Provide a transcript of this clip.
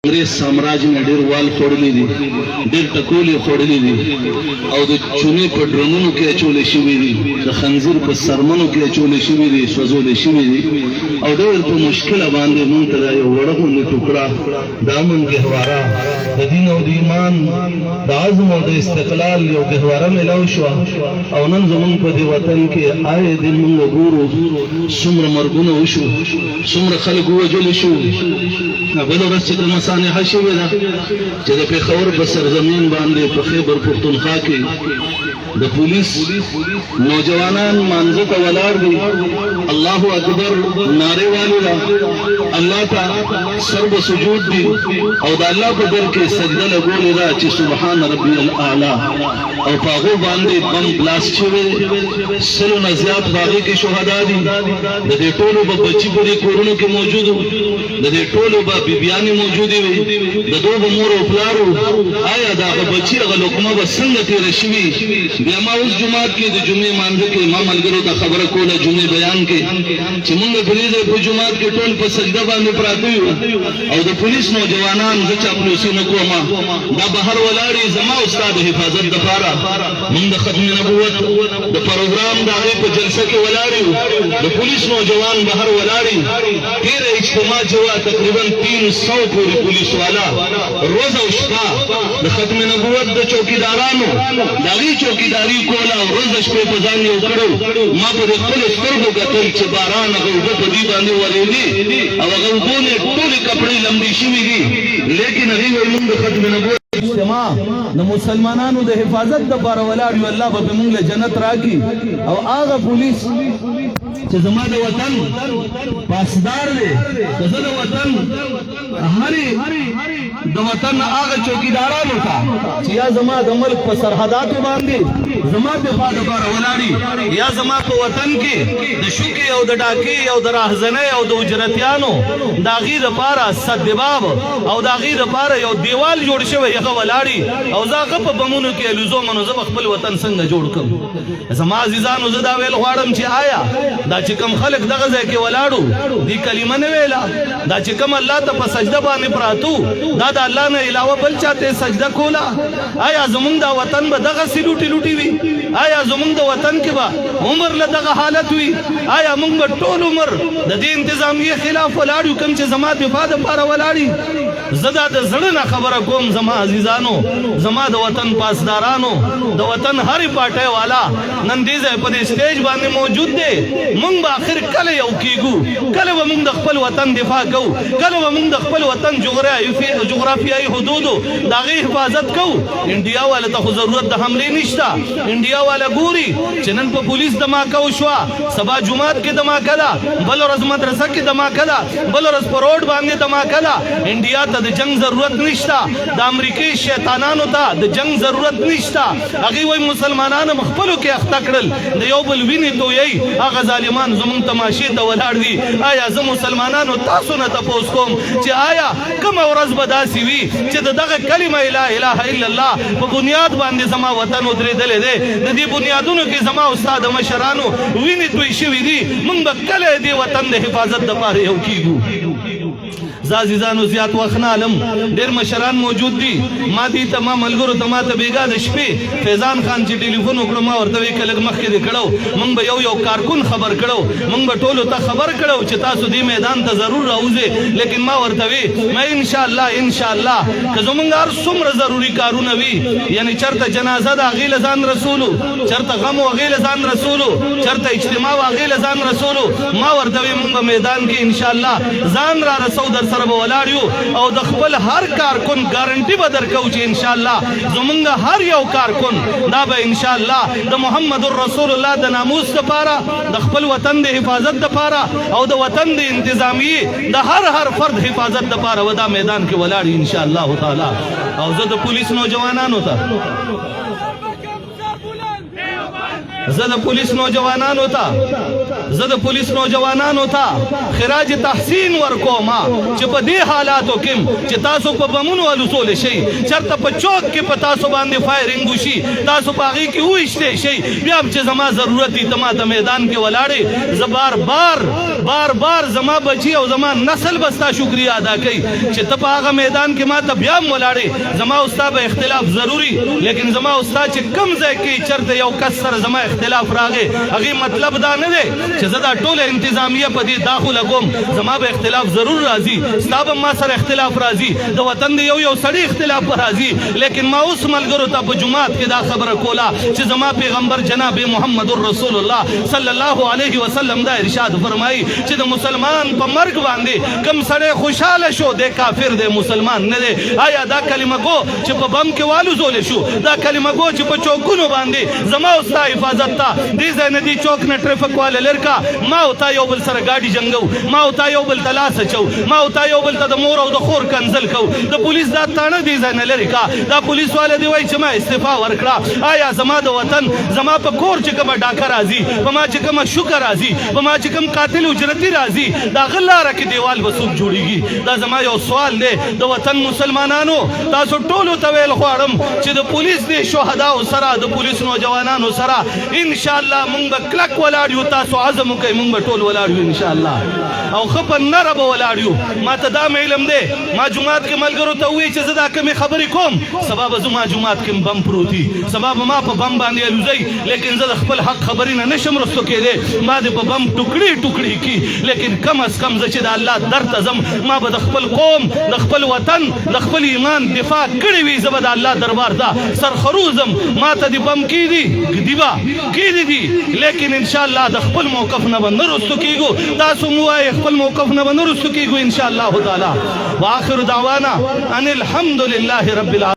انګریز سامراج نه ډیر وال خوړلې دي، ډیر ټکولې خوړلې دي او د چونې په ډرمونو کې اچولې شوې دي، د خنزیر په سرمنو کې اچولې شوې دي، سوځولې شوې دي او ډېر په مشکله باندې مونږ ته دا یو وړه غوندې ټوکړه د امن ګهواره د دین او د ایمان د عزم او د استقلال یو ګهواره میلاو شوه او نن زمونږ په دې وطن کې آئے دن مونږ ګورو څومره مرګونه وشو، څومره خلک ووژل شو. بله ورځ چې کومه سانحه شوې ده چې د پېښور په سرزمین باندې په خیبر پښتونخوا کې د پولیس نوجوانان مانځه ته ولاړ دي، الله اکبر نارې والي ده، الله ته سر به سجود دي او د الله په در کې سجده لګولې ده چې سبحان ربي الاعلی او په هغو باندې بم بلاست شوی، سلو نه زیات په هغې کې شهدا دي. د دې ټولو به بچي په دې کورونو کې موجود وو، د دې ټولو به بیبیانې موجودې وي، د دو به مور او پلار وو. آیا د هغه بچي هغه لقمه به څنګه تېره شوي؟ بیا ما اوس جومات کې د جمعې مانځه کې ما ملګرو ته خبره کوله جمعې بیان کې چې مونږ په دې ځای په جومات کې ټول په سجده باندې پراته یو او د پولیس نوجوانان زه چاپلوسي نه کومه، دا بهر ولاړې زما او ستا د حفاظت دپاره مونږ د ختم نبوت د پروګرام د هغې په جلسه کې ولاړ یو، د پولیس نوجوان بهر ولاړې ډېره اجتماع چې وه تقریبا 300 پورې پولیس والا روز او شپه د ختم نبوت د چوکیدارانو د هغې چوکیداري کوله او روز شپې په ځان یو کړو. ما په دې خپلو سترګو کتل چې باران هغه اوبه په دې باندې ورېدې او هغه اوبو نه ټولې کپړې لمدې شوي دي، لیکن هغې وایي مونږ د ختم نبوت اجتماع د مسلمانانو د حفاظت دپاره ولاړ یو، الله به مونږ له جنت راکړي. او هغه پولیس چې زما د وطن پاسدار دی، که زه د وطن هرې د وطن هغه چوکیدارانو ته چې یا زما د ملک په سرحداتو باندې زما دفاع دپاره ولاړي، یا زما په وطن کې د شوکې او د ډاکې او د راهزنۍ او د اجرتیانو د هغې دپاره صدباب او د هغې دپاره یو دیوال جوړ شوی هغه ولاړي او زه هغه په بمونو کې الوزوم نو زه به خپل وطن څنګه جوړ کړم؟ زما عزیزانو زه دا ویل غواړم چې آیا دا چې کوم خلک دغه ځای کې ولاړو دې کلمه نه ویله، دا چې کوم الله ته په سجده باندې پراتو دا د الله نه علاوه بل چاته سجده کوله؟ آیا زمونږ دا وطن به دغسې لوټې لوټې وي؟ آیا زمونږ د وطن کې به عمر له دغه حالت وي؟ آیا مونږ به ټول عمر د دې انتظامیې خلاف ولاړ یو کوم چې زما دفاع دپاره ولاړي؟ زه دا د زړه نه خبره کوم زما عزیزانو، زما د وطن پاسدارانو، د وطن هرې پارټۍ والا نن دې ځای په دې سټیج باندې موجود دی. مونږ به آخر کله یو کېږو؟ کله به مونږ د خپل وطن دفاع کوو؟ کله به مونږ د خپل وطن جغرافیایي حدودو د هغې حفاظت کوو؟ انډیا والا ته خو ضرورت د حملې نشته، انډیا والا ګوري چې نن په پولیس دماکه وشوه، سبا جومات کې دماکه ده، بل ورځ مدرسه کې دماکه ده، بل ورځ په روډ باندې دماکه ده. انډیا ته د جنگ ضرورت نشته، د امریکې شیطانانو ته د جنگ ضرورت نشته. هغې وایي مسلمانان خپلو کې اخته کړل، د یو بل وینې تویوي، هغه ظالمان زمونږ تماشې ته ولاړ دي. آیا زه مسلمانانو تاسو نه تپوس کوم چې آیا کومه ورځ به داسې وي چې د دغه کلمه لا اله الا الله په بنیاد باندې زما وطن ودرېدلی دی، د دې بنیادونو کې زما او ستا د مشرانو وینې توی شوي دي، مونږ به کله دې وطن د حفاظت دپاره یو کېږو؟ زه عزیزانو زیات وخت نه علم، ډېر مشران موجود دي. ما دې ته ما ملګرو ته ما ته بېګا د شپې فیضان خان چې ټلیفون وکړو ما ورته وی که لږ مخکې دې کړو مونږ به یو کارکون خبر کړو، مونږ به ټولو ته خبر کړو چې تاسو دې میدان ته ضرور راوځئ. لیکن ما ورته وی ما انشاءالله که زمونږ هر څومره ضروري کارونه وي، یعنی چېرته جنازه ده هغې له ځان رسولو، چېرته غم و هغې له ځان رسولو، چېرته اجتماع و هغې له ځان رسولو، ما ورته وی مونږ به میدان کې انشاءالله ځان را رسو، در سره به ولاړ یو او د خپل هر کارکن ګارنټي به درکوو چې انشاءالله زمونږ هر یو کارکن دا به انشاءالله د محمد رسول الله د ناموس دپاره، د خپل وطن د حفاظت دپاره او د وطن د انتظامیې د هر فرد حفاظت دپاره و دا میدان کې ولاړ انشاءالله تعالی. او زه د پولیس نوجوانانو ته زه د پولیس نوجوانانو ته زه د پولیس نوجوانانو ته خراج تحسین ورکوما چې په دې حالاتو کې چې تاسو په بمونو الوسول شي چرته په چوک کې په تاسو باندې فایرینګ وشي تاسو په هغې کې وویشتې شي بیا چې زما ضرورت دي ته ما ته میدان کې ولاړې زه بار بار زما بچي او زما نسل به ستا شکریه ادا کوي چې ته په هغه میدان کې ما ته بیا هم ولاړې زما او ستا به اختلاف ضروري لیکن زما او ستا چې کوم ځای کې چرته یو کس سره زما اختلاف راغی هغې مطلب دا نه دی چې زه دا ټوله انتظامیه په دې داخله کوم زما به اختلاف ضرور راځي ستا به ما سره اختلاف راځي د وطن د یو سړي اختلاف به راځي لیکن ما اوس ملګرو ته په جومات کې دا خبره کوله چې زما پیغمبر جناب محمد رسول الله صلی الله علیه وسلم دا ارشاد فرمایي چې د مسلمان په مرګ باندې کوم سړی خوشحاله شو دی کافر دی مسلمان نه دی آیا دا کلمه گو چې په بم کې والوزول شو دا کلمه گو چې په چوکونو باندې زما او ستا حفاظت ته دې ځای نه دې چوک نه ټریفک والا لرې کا ما او تا یو بل سره ګاډي جنګو ما او تا یو بل ته لاس اچو ما او تا یو بل ته د مور او د خور کنځل کو د پولیس دا تاڼه دې ځای نه لرې کا دا پولیس والا دی وایي چې ما استعفا ورکړه آیا زما د وطن زما په کور چې کومه ډاکه راځي په ما چې کومه شوکه راځي په ما چې کوم قاتل اجرتي راځي د هغه لاره کې دیوال به څوک جوړېږي دا زما یو سوال دی د وطن مسلمانانو تاسو ټولو ته ویل غواړم چې د پولیس د شهداو سره د پولیس نوجوانانو سره انشاءالله موږ به کلک ولاړ یو تاسو عزم وکئ موږ به ټول ولاړ یو انشاءالله او ښه په نره به ولاړ یو ما ته دا علم دی ما جومات کې ملګرو ته ووایي چې زه دا کمې خبرې کوم سبا به زما جومات کې بم پروت وي سبا به ما په بم باندې الوزئ لیکن زه د خپل حق خبرې نه نشم رستو کېدی ما دې په بم ټوکړي کي لیکن کم از کم زه چې د الله در ته ځم ما به د خپل قوم د خپل وطن د خپل ایمان دفاع کړې وي زه به د الله دربار ته سرخروزم ما ته دې بم کېدي دي لیکن انشاءالله د خپل موقف نه به نه رستو کېږو تاسو مو وایئ خپل موقف نه به نه رستو کېږو انشاءالله تعالی واخر دعوانا ان الحمد لله رب العالمین